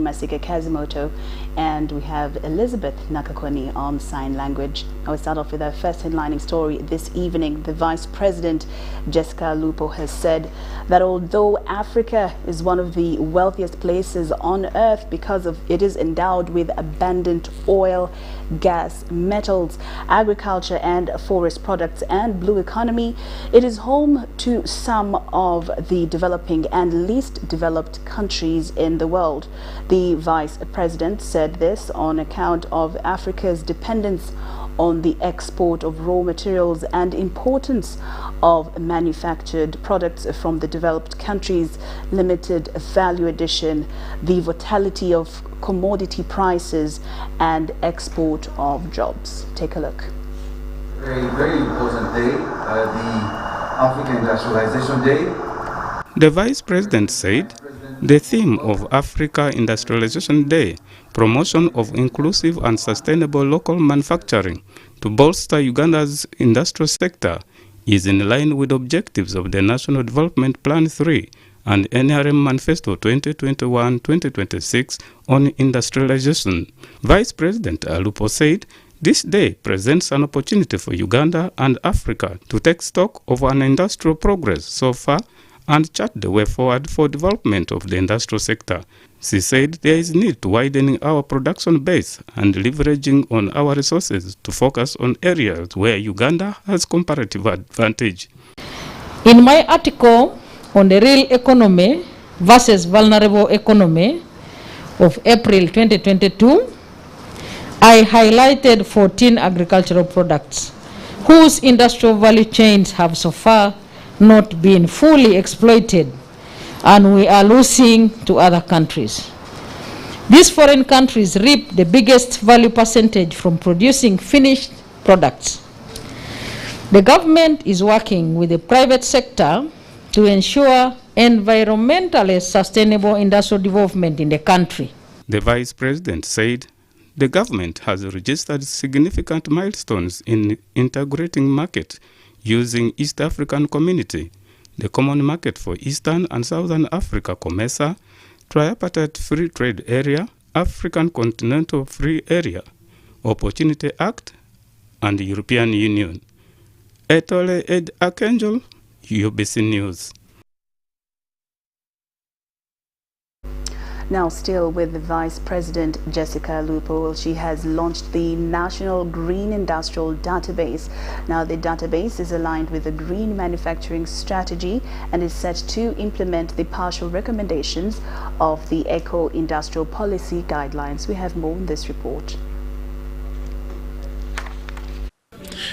Masika Kazimoto, and we have Elizabeth Nakakoni on sign language. I will start off with our first headlining story this evening. The Vice President, Jessica Lupo, has said that although Africa is one of the wealthiest places on earth because of it is endowed with abundant oil, gas, metals, agriculture and forest products and blue economy, it is home to some of the developing and least developed countries in the world. The Vice President said this on account of Africa's dependence on the export of raw materials and importance of manufactured products from the developed countries, limited value addition, the volatility of commodity prices and export of jobs. Take a look. A very important day, the African Industrialization Day. The Vice President said the theme of Africa Industrialization Day, promotion of inclusive and sustainable local manufacturing to bolster Uganda's industrial sector, is in line with objectives of the National Development Plan 3 and NRM Manifesto 2021-2026 on industrialization. Vice President Alupo said this day presents an opportunity for Uganda and Africa to take stock of an industrial progress so far and chart the way forward for development of the industrial sector. She said there is need to widening our production base and leveraging on our resources to focus on areas where Uganda has comparative advantage. In my article on the real economy versus vulnerable economy of April 2022, I highlighted 14 agricultural products whose industrial value chains have so far not been fully exploited, and we are losing to other countries. These foreign countries reap the biggest value percentage from producing finished products. The government is working with the private sector to ensure environmentally sustainable industrial development in the country. The Vice President said the government has registered significant milestones in integrating market using East African Community, the Common Market for Eastern and Southern Africa, COMESA, Tripartite Free Trade Area, African Continental Free Area, Opportunity Act, and the European Union. Etole Ed Archangel, UBC News. Now, still with the Vice President Jessica Lupo, she has launched the National Green Industrial Database. Now, the database is aligned with the Green Manufacturing Strategy and is set to implement the partial recommendations of the Eco-Industrial Policy Guidelines. We have more in this report.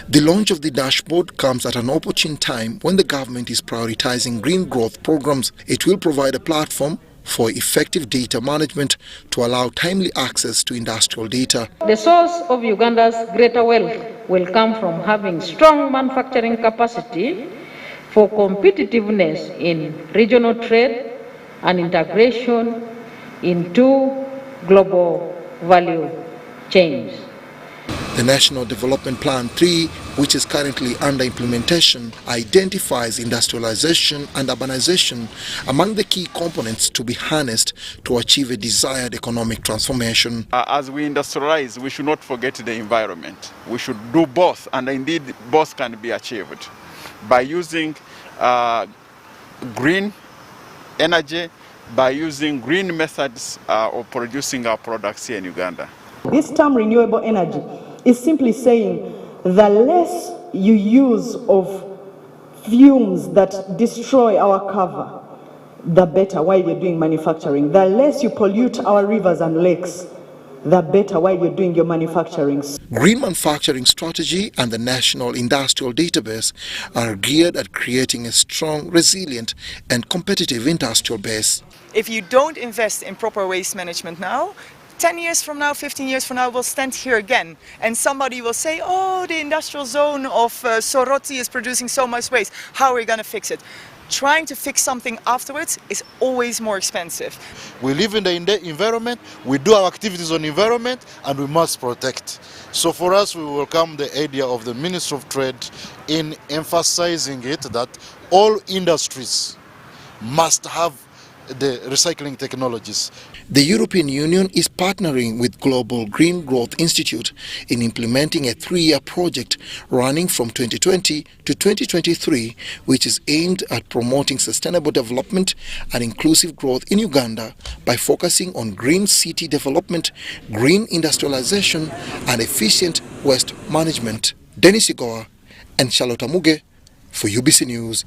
The launch of the dashboard comes at an opportune time when the government is prioritizing green growth programs. It will provide a platform for effective data management to allow timely access to industrial data. The source of Uganda's greater wealth will come from having strong manufacturing capacity for competitiveness in regional trade and integration into global value chains. The National Development Plan 3, which is currently under implementation, identifies industrialization and urbanization among the key components to be harnessed to achieve a desired economic transformation. As we industrialize, we should not forget the environment. We should do both, and indeed both can be achieved by using green energy, by using green methods of producing our products here in Uganda. This term renewable energy is simply saying the less you use of fumes that destroy our cover, the better while you're doing manufacturing. The less you pollute our rivers and lakes, the better while you're doing your manufacturing. Green manufacturing strategy and the National Industrial Database are geared at creating a strong, resilient and competitive industrial base. If you don't invest in proper waste management now, 10 years from now, 15 years from now, we'll stand here again and somebody will say, oh, the industrial zone of Soroti is producing so much waste. How are we going to fix it? Trying to fix something afterwards is always more expensive. We live in the environment, we do our activities on environment, and we must protect. So for us, we welcome the idea of the Ministry of Trade in emphasizing it that all industries must have the recycling technologies. The European Union is partnering with Global Green Growth Institute in implementing a 3-year project running from 2020 to 2023, which is aimed at promoting sustainable development and inclusive growth in Uganda by focusing on green city development, green industrialization, and efficient waste management. Dennis Igoa and Charlotte Amuge for UBC News.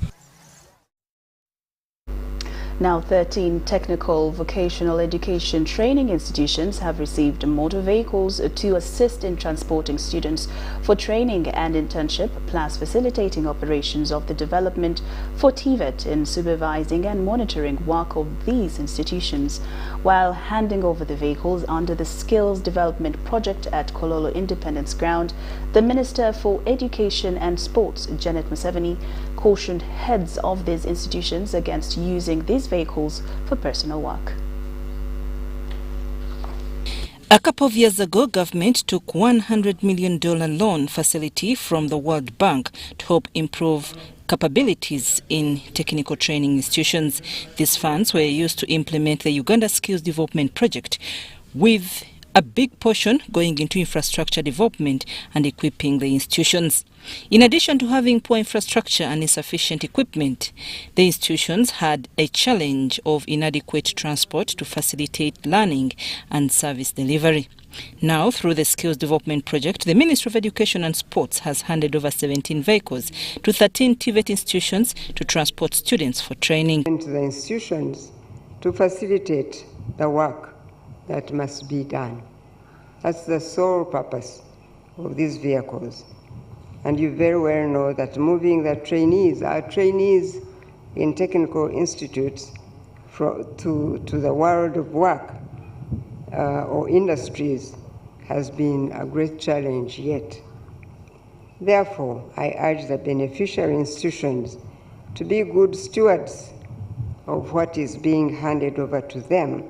Now, 13 technical vocational education training institutions have received motor vehicles to assist in transporting students for training and internship, plus facilitating operations of the development for TVET in supervising and monitoring work of these institutions, while handing over the vehicles under the Skills Development Project at Kololo Independence Ground. The Minister for Education and Sports, Janet Museveni, cautioned heads of these institutions against using these vehicles for personal work. A couple of years ago, government took $100 million loan facility from the World Bank to help improve capabilities in technical training institutions. These funds were used to implement the Uganda Skills Development Project, with a big portion going into infrastructure development and equipping the institutions. In addition to having poor infrastructure and insufficient equipment, the institutions had a challenge of inadequate transport to facilitate learning and service delivery. Now, through the Skills Development Project, the Ministry of Education and Sports has handed over 17 vehicles to 13 TVET institutions to transport students for training. To the institutions to facilitate the work that must be done. That's the sole purpose of these vehicles. And you very well know that moving the trainees, our trainees in technical institutes to the world of work or industries has been a great challenge yet. Therefore, I urge the beneficiary institutions to be good stewards of what is being handed over to them.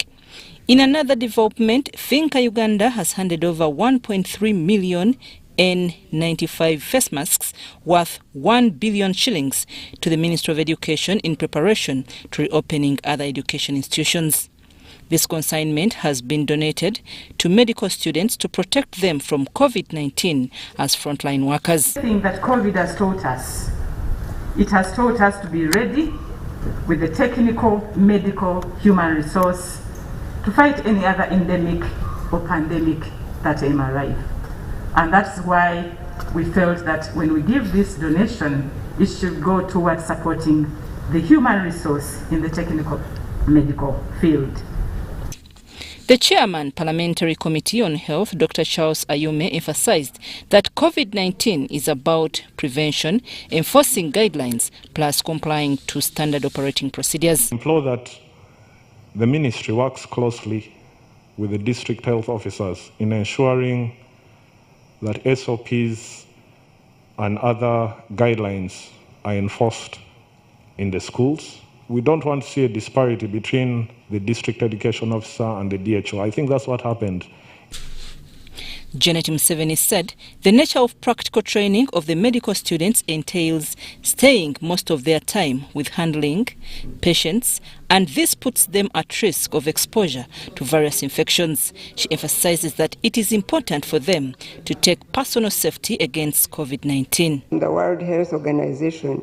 In another development, Finca Uganda has handed over 1.3 million N95 face masks worth 1 billion shillings to the Ministry of Education in preparation to reopening other education institutions. This consignment has been donated to medical students to protect them from COVID-19 as frontline workers. The thing that COVID has taught us, it has taught us to be ready with the technical, medical, human resource to fight any other endemic or pandemic that may arrive. And that's why we felt that when we give this donation, it should go towards supporting the human resource in the technical medical field. The Chairman, Parliamentary Committee on Health, Dr. Charles Ayume, emphasized that COVID-19 is about prevention, enforcing guidelines, plus complying to standard operating procedures. I implore that the Ministry works closely with the district health officers in ensuring that SOPs and other guidelines are enforced in the schools. We don't want to see a disparity between the district education officer and the DHO. I think that's what happened. Janet Museveni said the nature of practical training of the medical students entails staying most of their time with handling patients, and this puts them at risk of exposure to various infections. She emphasizes that it is important for them to take personal safety against COVID-19. The World Health Organization,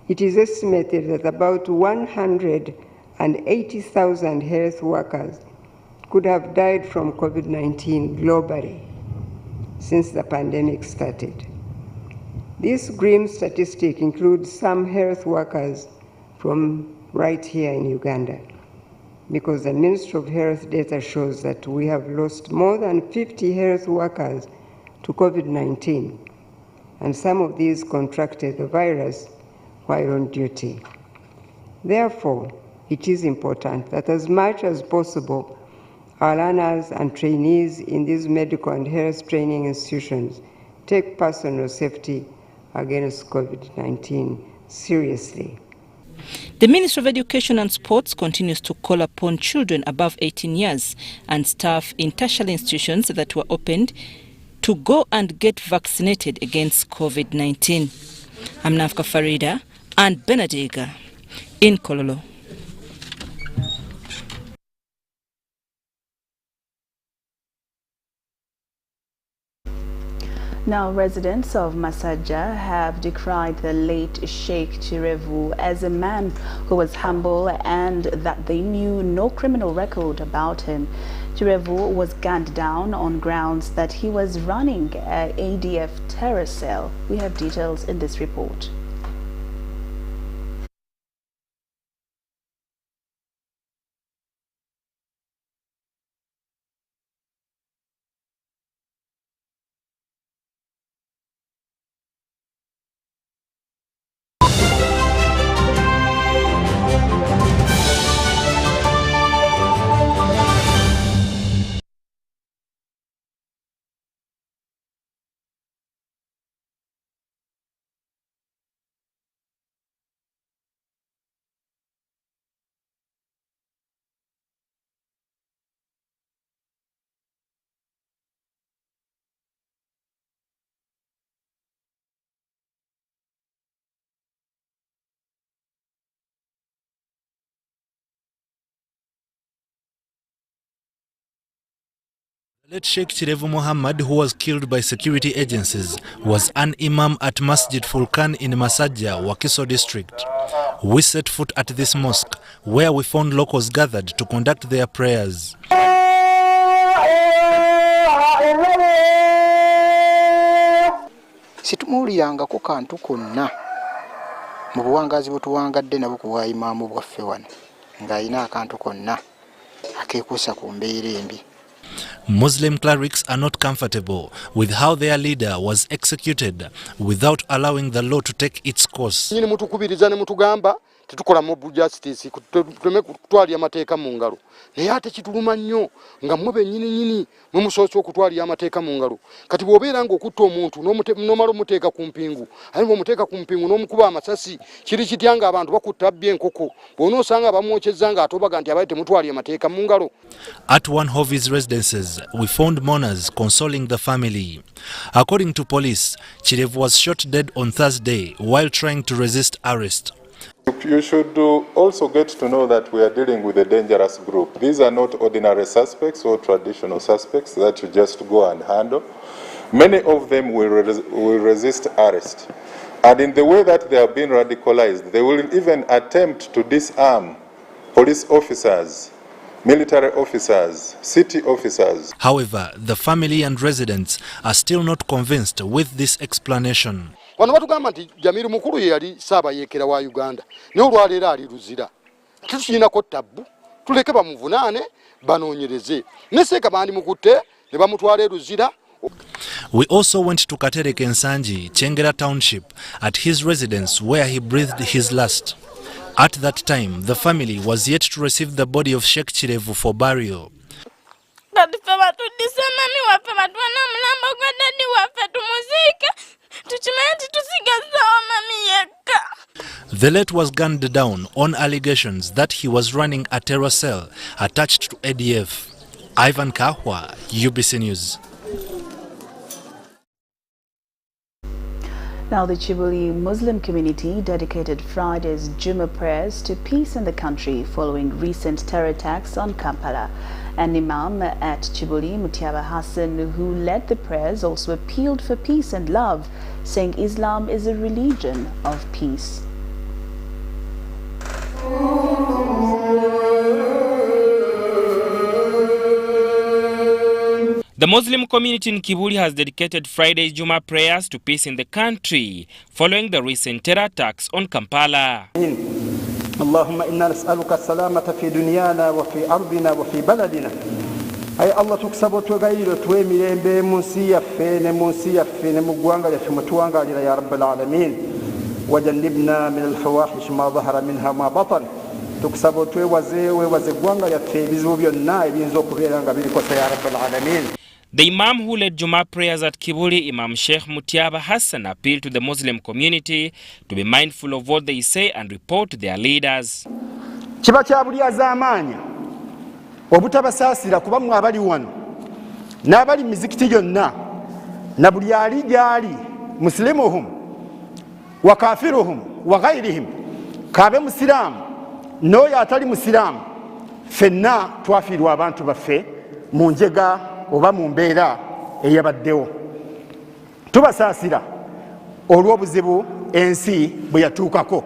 it is estimated that about 180,000 health workers could have died from COVID-19 globally since the pandemic started. This grim statistic includes some health workers from right here in Uganda, because the Ministry of Health data shows that we have lost more than 50 health workers to COVID-19, and some of these contracted the virus while on duty. Therefore, it is important that as much as possible, our learners and trainees in these medical and health training institutions take personal safety against COVID-19 seriously. The Ministry of Education and Sports continues to call upon children above 18 years and staff in tertiary institutions that were opened to go and get vaccinated against COVID-19. I'm Nafka Farida and Benadiga in Kololo. Now, residents of Massaja have decried the late Sheikh Chirevu as a man who was humble and that they knew no criminal record about him. Chirevu was gunned down on grounds that he was running an ADF terror cell. We have details in this report. Late Sheikh Chirevu Muhammad, who was killed by security agencies, was an imam at Masjid Fulkan in Massaja, Wakiso district. We set foot at this mosque, where we found locals gathered to conduct their prayers. Situmuulirangako kantu konna mu buwangazi bwe tuwangadde nabo kuwa imaamu bwaffe wano ng'alina akantu konna akeekuusa ku mbeera embi. Muslim clerics are not comfortable with how their leader was executed without allowing the law to take its course. Nyini mutukubiriza ne mutugamba tetukola mob justice kutwali amateeka mu ngalo. Naye ate kituluma nnyo nga mmwe nyini mwe musoose okutwali amateeka mu ngalo. Kati bw'obeera ng'okutta omuntu n'omala omuteeka ku mpingu, ate bw'omuteeka ku mpingu n'omukuba amasasi, kiri kitya ng'abantu bakutta bbye enkoko bw'onoosanga bamwokyezza ng'atobaga nti abaye temutwali amateeka mu ngalo. At one of his residences, we found mourners consoling the family. According to police, Chirevu was shot dead on Thursday while trying to resist arrest. You should also get to know that we are dealing with a dangerous group. These are not ordinary suspects or traditional suspects that you just go and handle. Many of them will resist arrest. And in the way that they have been radicalized, they will even attempt to disarm police officers, military officers, city officers. However, the family and residents are still not convinced with this explanation. Wano batugamba nti Jamiru mukulu ye yali Ssaabayeekera wa Uganda naye olwaleero ali Luzira. Tetukirinako tabbu, tuleke bamuvunaane banoonyereze. Ne Seeka bandimukutte ne bamutwala e Luzira. We also went to Katereke Nsanji, Chengera Township, at his residence where he breathed his last. At that time, the family was yet to receive the body of Sheikh Chirevu for burial. The late was gunned down on allegations that he was running a terror cell attached to ADF. Ivan Kahwa, UBC News. Now, the Chibuli Muslim community dedicated Friday's Jummah prayers to peace in the country following recent terror attacks on Kampala. An imam at Chibuli, Mutiaba Hassan, who led the prayers, also appealed for peace and love, saying Islam is a religion of peace. The Muslim community in Kibuli has dedicated Friday's Jummah prayers to peace in the country following the recent terror attacks on Kampala. اللهم إنا نسألك السلامة في دنيانا وفي أرضنا وفي بلدنا أي الله تكسب وتغير تويمي بمنسية فين منسية فين مقوانغا في متوانغا يا رب العالمين وجنبنا من الفواحش ما ظهر منها ما بطن تكسب وتويوزي في بزوبيو الناي بينزوكو بيرانغا بيركوسا يا رب العالمين. The Imam who led Jummah prayers at Kibuli, Imam Sheikh Mutiaba Hassan, appealed to the Muslim community to be mindful of what they say and report to their leaders. Kiba kya buli az'amaanyi obutabasasira kuba mwe abali wano n'abali mizikiti gyonna na buli ali gyali muslimuhum wa kafiruhum wa ghairihim kabe musiraamu n'oyo atali musiraamu ffenna twafiirwa abantu baffe mu njega oba mu mbeera eyabaddewo. tubasaasira olw'obuzibu ensi bwe yatuukako.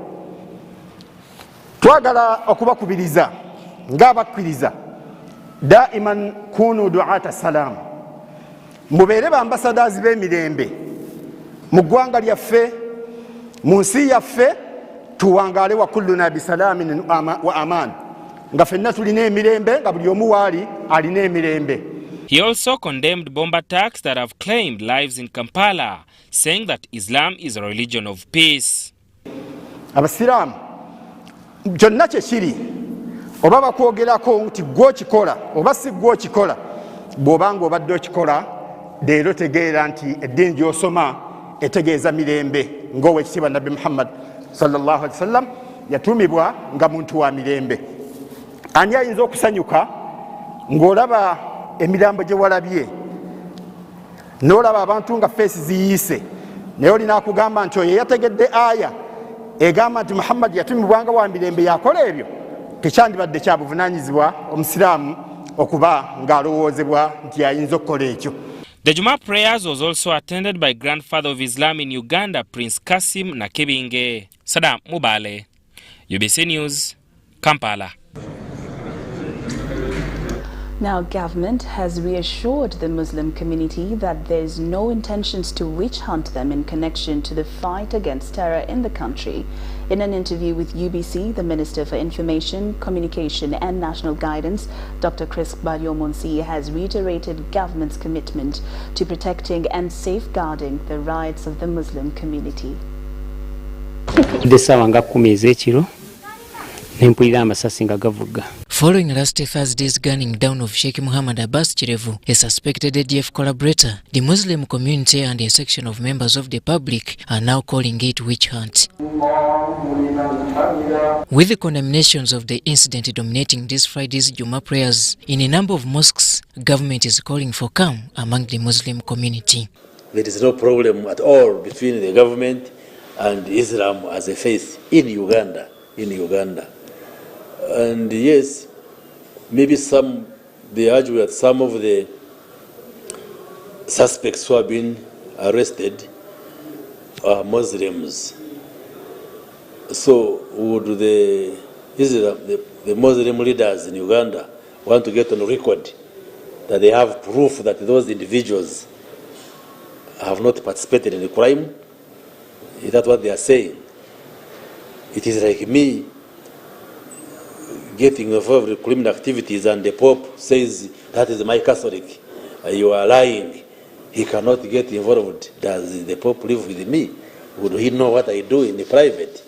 Twagala okubakubiriza ng'abakkiriza daiman kunu duata salam, mubeere bambasadazi b'emirembe mu ggwanga lyaffe, mu nsi yaffe, tuwangaale wa kulluna bisalamin wa aman, nga ffenna tulina emirembe, nga buli omu waali alina emirembe. He also condemned bomb attacks that have claimed lives in Kampala, saying that Islam is a religion of peace. Abasiraamu kyonna kye kiri, oba bakwogerako nti gw'okikola oba si gw'okikola, bw'obanga obadde okikola, leero tegeera nti eddiini gy'osoma etegeeza mirembe, ng'owekitiibwa Nabbi Muhammad sallallahu alaihi wasallam yatuumibwa nga muntu wa mirembe. Ani ayinza okusanyuka ng'olaba emirambo gye walabye, n'olaba abantu nga feesi ziyiise, naye olina akugamba nti oyo yategedde aya egamba nti Muhammad yatumibwanga wa mirembe, yakola ebyo? Tekyandibadde kya buvunaanyizibwa omusiraamu okuba ng'alowoozebwa nti ayinza okukola ekyo. The Juma prayers was also attended by grandfather of Islam in Uganda, Prince Kasim Nakibinge. Saddam Mubale, UBC News, Kampala. Now, government has reassured the Muslim community that there is no intentions to witch hunt them in connection to the fight against terror in the country. In an interview with UBC, the Minister for Information, Communication and National Guidance, Dr. Chris Baryomonsi, has reiterated government's commitment to protecting and safeguarding the rights of the Muslim community. Following last Thursday's gunning down of Sheikh Muhammad Abbas Chirevu, a suspected ADF collaborator, the Muslim community and a section of members of the public are now calling it witch hunt. With the condemnations of the incident dominating this Friday's Juma prayers, in a number of mosques, government is calling for calm among the Muslim community. There is no problem at all between the government and Islam as a faith in Uganda. And yes, maybe they argue that some of the suspects who have been arrested are Muslims. So would the Muslim leaders in Uganda want to get on record that they have proof that those individuals have not participated in the crime? Is that what they are saying? It is like me getting involved in criminal activities and the Pope says, that is my Catholic, you are lying. He cannot get involved. Does the Pope live with me? Would he know what I do in the private?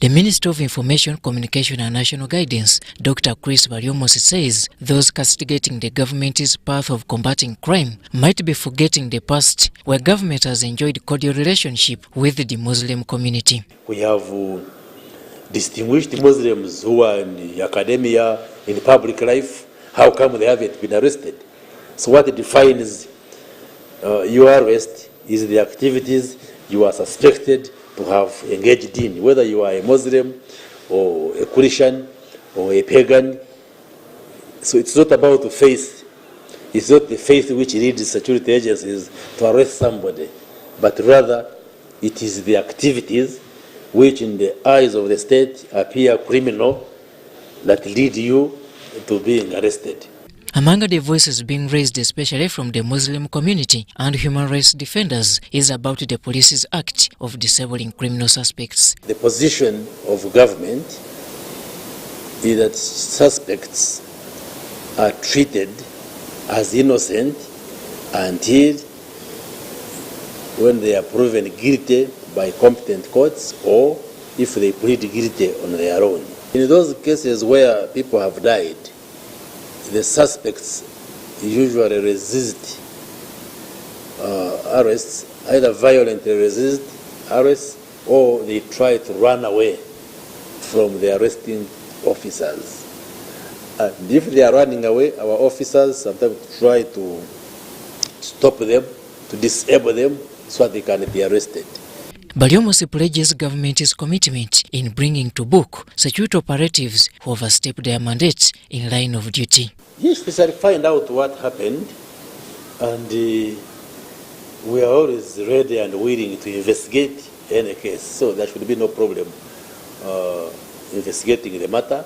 The Minister of Information, Communication and National Guidance, Dr. Chris Baryomonsi, says those castigating the government's path of combating crime might be forgetting the past, where government has enjoyed cordial relationship with the Muslim community. We have distinguished Muslims who are in the academia, in public life. How come they haven't been arrested? So what defines your arrest is the activities you are suspected to have engaged in, whether you are a Muslim or a Christian or a pagan. So it's not about the faith. It's not the faith which leads security agencies to arrest somebody, but rather it is the activities which in the eyes of the state appear criminal that lead you to being arrested. Among the voices being raised especially from the Muslim community and human rights defenders is about the police's act of disabling criminal suspects. The position of government is that suspects are treated as innocent until when they are proven guilty by competent courts or if they plead guilty on their own. In those cases where people have died, the suspects usually resist arrests, either violently resist arrests or they try to run away from the arresting officers. And if they are running away, our officers sometimes try to stop them, to disable them so that they can be arrested. Baryomonsi pledges government's commitment in bringing to book security operatives who overstep their mandates in line of duty. Yes, we shall find out what happened and we are always ready and willing to investigate any case. So there should be no problem investigating the matter,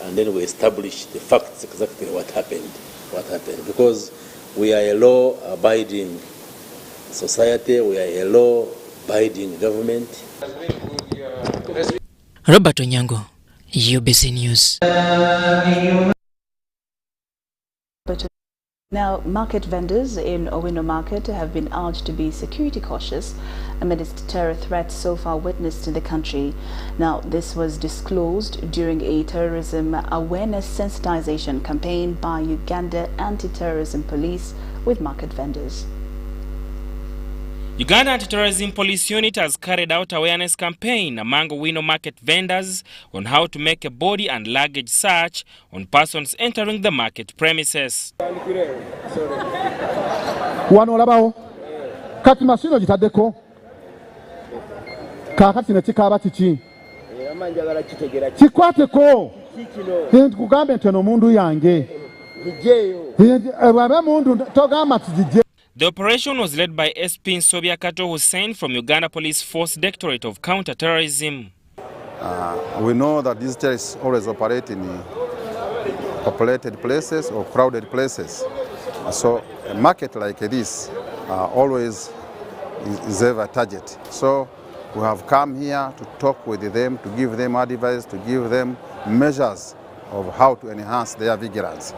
and then we establish the facts exactly what happened, because we are a law-abiding society, we are a law-abiding government. Robert Onyango, UBC News. Now, market vendors in Owino Market have been urged to be security cautious amidst terror threats so far witnessed in the country. Now, this was disclosed during a terrorism awareness sensitization campaign by Uganda Anti-Terrorism Police with market vendors. Uganda Anti-Terrorism Police Unit has carried out awareness campaign among Owino market vendors on how to make a body and luggage search on persons entering the market premises. Wano olabawo kati masino gitaddeko kakati ne kikaaba kiki kikwateko kugambe nti eno mundu yange bwabe mundu togamba tugijje. The operation was led by SP Nsobya Kato Hussein from Uganda Police Force Directorate of Counter-Terrorism. We know that these terrorists always operate in populated places or crowded places. So a market like this always is ever a target. So we have come here to talk with them, to give them advice, to give them measures of how to enhance their vigilance.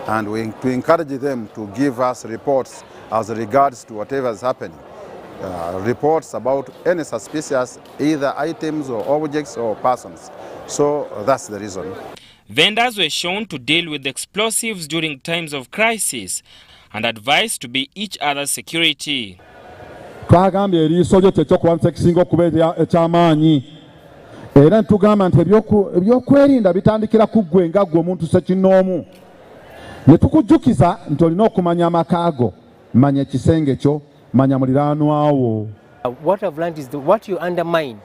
And to encourage them to give us reports as regards to whatever is happening. Reports about any suspicious either items or objects or persons. So that's the reason. Vendors were shown to deal with explosives during times of crisis and advised to be each other's security. Twagambye eriiso lyo tekyokulwanyisa ekisinga okuba ekyamaanyi era ntugamba nti ebyokwerinda bitandikira ku ggwe nga ggwe omuntu sekinnoomu. Ne tukujjukiza nti olina okumanya amakaago, manya ekisenge kyo, manya muliraanwa wo. What I've learned is what you undermine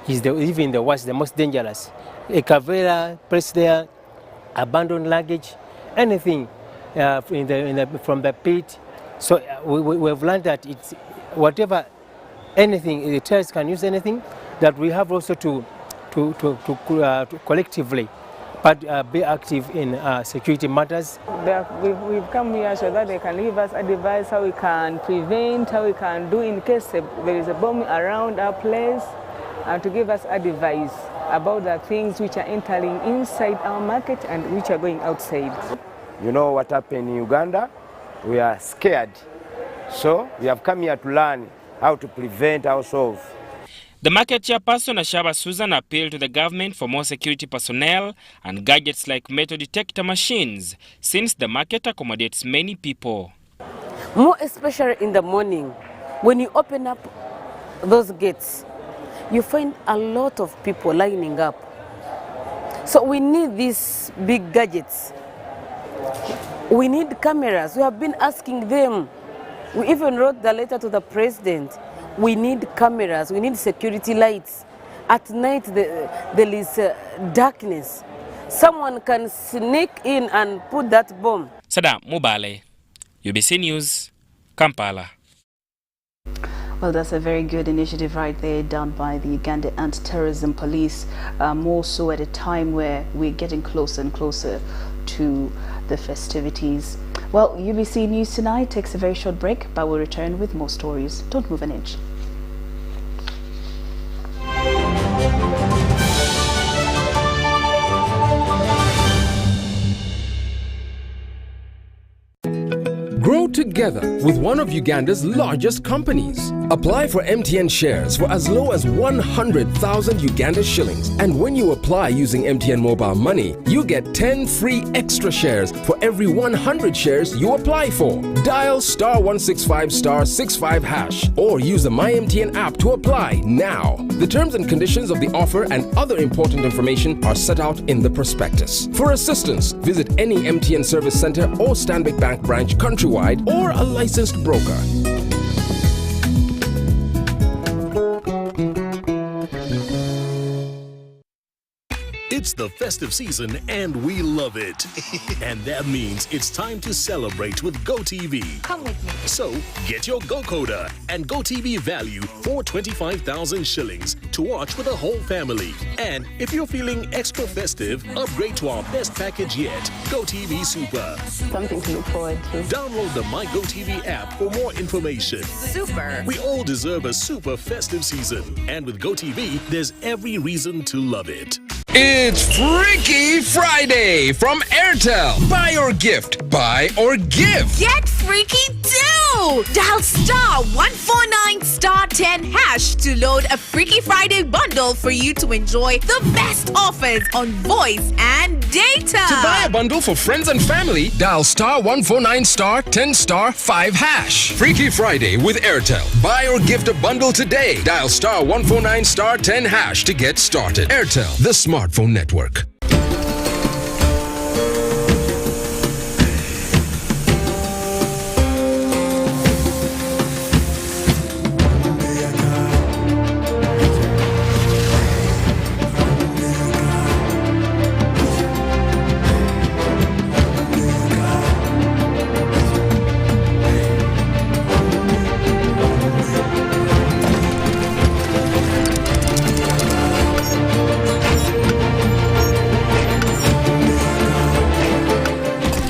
is even the worst, the most dangerous. A cavera placed there, abandoned luggage, anything from the pit. So we've learned that it's whatever, anything, the terrorists can use anything, that we have also to collectively be active in security matters. We've come here so that they can give us advice how we can prevent, how we can do in case there is a bomb around our place, and to give us advice about the things which are entering inside our market and which are going outside. You know what happened in Uganda? We are scared. So we have come here to learn how to prevent ourselves. The market chairperson Ashaba Susan appealed to the government for more security personnel and gadgets like metal detector machines, since the market accommodates many people. More especially in the morning, when you open up those gates, you find a lot of people lining up. So we need these big gadgets. We need cameras. We have been asking them. We even wrote the letter to the president. We need cameras, we need security lights. At night there is darkness. Someone can sneak in and put that bomb. Sada Mubale, UBC News, Kampala. Well, that's a very good initiative right there done by the Uganda Anti-Terrorism Police, more so at a time where we're getting closer and closer to the festivities. Well, UBC News Tonight takes a very short break, but we'll return with more stories. Don't move an inch. Grow together with one of Uganda's largest companies. Apply for MTN shares for as low as 100,000 Uganda shillings. And when you apply using MTN Mobile Money, you get 10 free extra shares for every 100 shares you apply for. Dial *165*65# or use the MyMTN app to apply now. The terms and conditions of the offer and other important information are set out in the prospectus. For assistance, visit any MTN service center or Stanbic Bank branch countrywide or a licensed broker. It's the festive season and we love it. And that means it's time to celebrate with GoTV. Come with me. So get your GoCoder and GoTV value for 25,000 shillings to watch with the whole family. And if you're feeling extra festive, upgrade to our best package yet, GoTV Super. Something to look forward to. Download the My GoTV app for more information. Super. We all deserve a super festive season. And with GoTV, there's every reason to love it. It's Freaky Friday from Airtel. Buy or gift. Buy or give. Get freaky too! Dial star 149 star 10 hash to load a Freaky Friday bundle for you to enjoy the best offers on voice and data. To buy a bundle for friends and family, dial star 149 star 10 star 5 hash. Freaky Friday with Airtel. Buy or gift a bundle today. Dial star 149 star 10 hash to get started. Airtel, the smartphone network.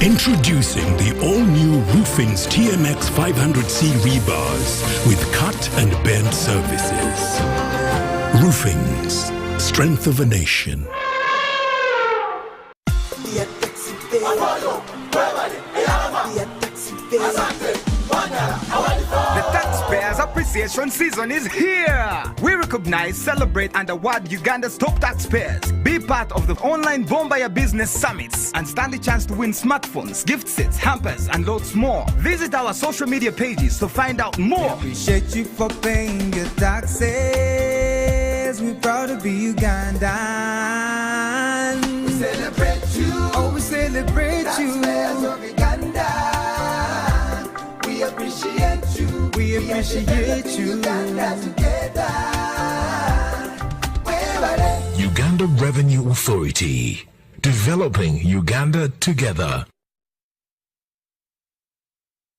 Introducing the all-new Roofing's TMX 500C rebars with cut and bend surfaces. Roofing's, strength of a nation. The Taxpayers Appreciation Season is here! We recognize, celebrate, and award Uganda's top taxpayers. Be part of the online Bombaya Business Summits and stand a chance to win smartphones, gift sets, hampers, and lots more. Visit our social media pages to find out more. We appreciate you for paying your taxes. We're proud to be Ugandan. We celebrate you. Oh, we celebrate you. Taxpayers of Uganda. We appreciate you. We appreciate you. Uganda together. Uganda Revenue Authority. Developing Uganda together.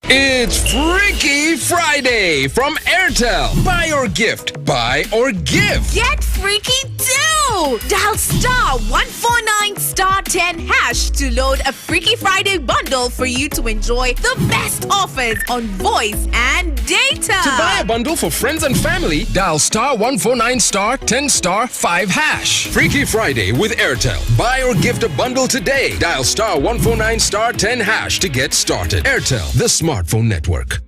It's Freaky Friday from Airtel. Buy or gift. Buy or give. Get freaky too! Dial star 149 star 10 hash to load a Freaky Friday bundle for you to enjoy the best offers on voice and data. To buy a bundle for friends and family, dial star 149 star 10 star 5 hash. Freaky Friday with Airtel. Buy or gift a bundle today. Dial star 149 star 10 hash to get started. Airtel, the smartphone network.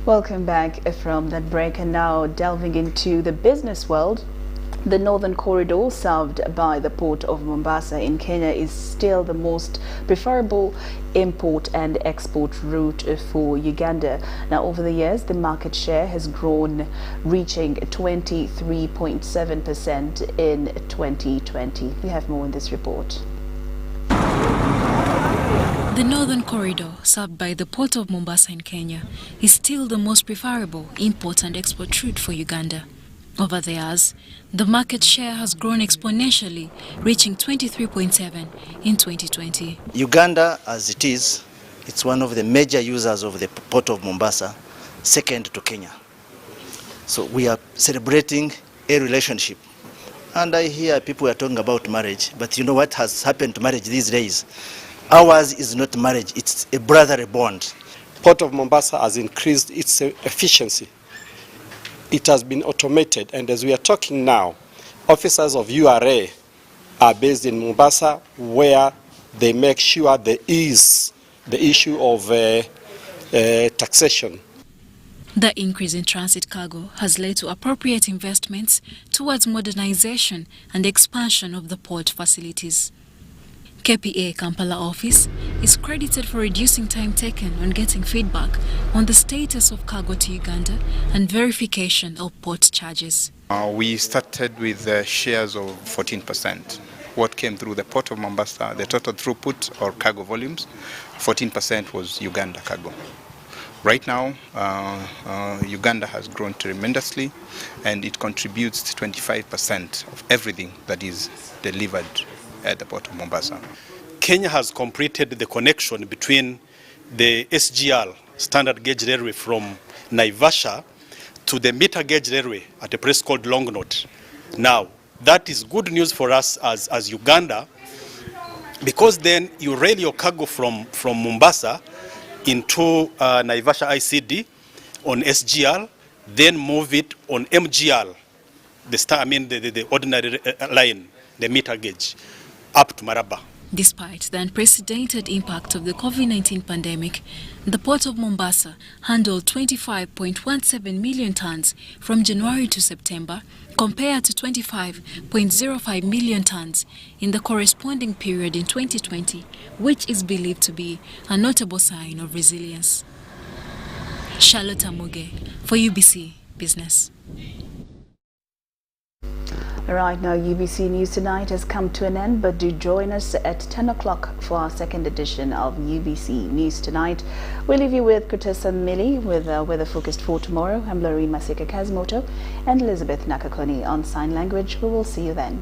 Welcome back from that break, and now delving into the business world. The northern corridor served by the port of Mombasa in Kenya is still the most preferable import and export route for Uganda. Now, over the years, the market share has grown, reaching 23.7% in 2020. We have more in this report. The northern corridor, served by the port of Mombasa in Kenya, is still the most preferable import and export route for Uganda. Over the years, the market share has grown exponentially, reaching 23.7 in 2020. Uganda, as it is, it's one of the major users of the port of Mombasa, second to Kenya. So we are celebrating a relationship. And I hear people are talking about marriage, but you know what has happened to marriage these days? Ours is not marriage, it's a brotherly bond. Port of Mombasa has increased its efficiency. It has been automated, and as we are talking now, officers of URA are based in Mombasa, where they make sure there is the issue of taxation. The increase in transit cargo has led to appropriate investments towards modernization and expansion of the port facilities. KPA Kampala office is credited for reducing time taken on getting feedback on the status of cargo to Uganda and verification of port charges. We started with shares of 14%. what came through the port of Mombasa, the total throughput or cargo volumes, 14% was Uganda cargo. Right now, Uganda has grown tremendously, and it contributes 25% of everything that is delivered at the port of Mombasa. Kenya has completed the connection between the SGR, standard gauge railway, from Naivasha to the meter gauge railway at a place called Longnot. Now, that is good news for us as Uganda, because then you rail your cargo from Mombasa into Naivasha ICD on SGR, then move it on MGR, the ordinary line, the meter gauge, up to Maraba. Despite the unprecedented impact of the COVID-19 pandemic, the Port of Mombasa handled 25.17 million tons from January to September, compared to 25.05 million tons in the corresponding period in 2020, which is believed to be a notable sign of resilience. Charlotte Amuge for UBC Business. Right now, UBC News Tonight has come to an end, but do join us at 10 o'clock for our second edition of UBC News Tonight. We'll leave you with Kutesa Mili with Weather Focused for tomorrow. I'm Loreen Masika Kazimoto and Elizabeth Nakakoni on Sign Language. We will see you then.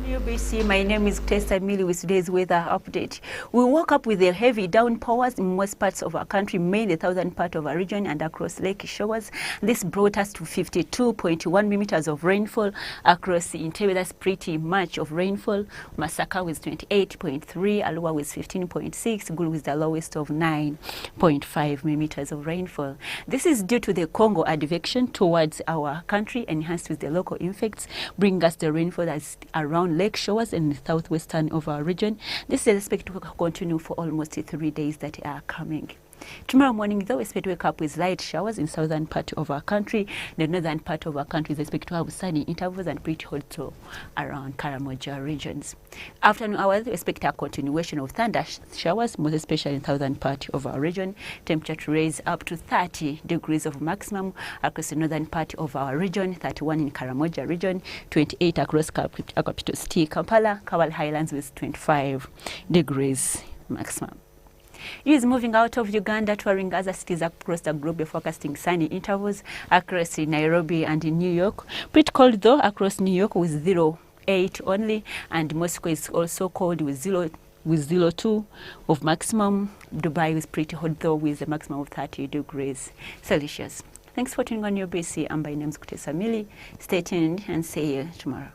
UBC, my name is Tessa Mili with today's weather update. We woke up with a heavy downpours in most parts of our country, mainly the southern part of our region and across lake shores. This brought us to 52.1 millimeters of rainfall across the interior. That's pretty much of rainfall. Masaka with 28.3, Alua with 15.6, Gulu with the lowest of 9.5 millimeters of rainfall. This is due to the Congo advection towards our country, enhanced with the local effects, bring us the rainfall that's around lake shores in the southwestern of our region. This is expected to continue for almost 3 days that are coming. Tomorrow morning, though, we expect to wake up with light showers in southern part of our country. The northern part of our country is expected to have sunny intervals and pretty hot too around Karamoja regions. Afternoon hours, we expect a continuation of thunder showers, most especially in southern part of our region. Temperature to raise up to 30 degrees of maximum across the northern part of our region, 31 in Karamoja region, 28 across capital city Kampala, Kawal Highlands with 25 degrees maximum. He is moving out of Uganda, touring other cities across the globe, forecasting sunny intervals across Nairobi and in New York. Pretty cold though across New York with 0.8 only, and Moscow is also cold with 0.2 of maximum. Dubai is pretty hot though with a maximum of 30 degrees Celsius. Thanks for tuning on UBC. I'm by name Kutesa Mili. Stay tuned and see you tomorrow.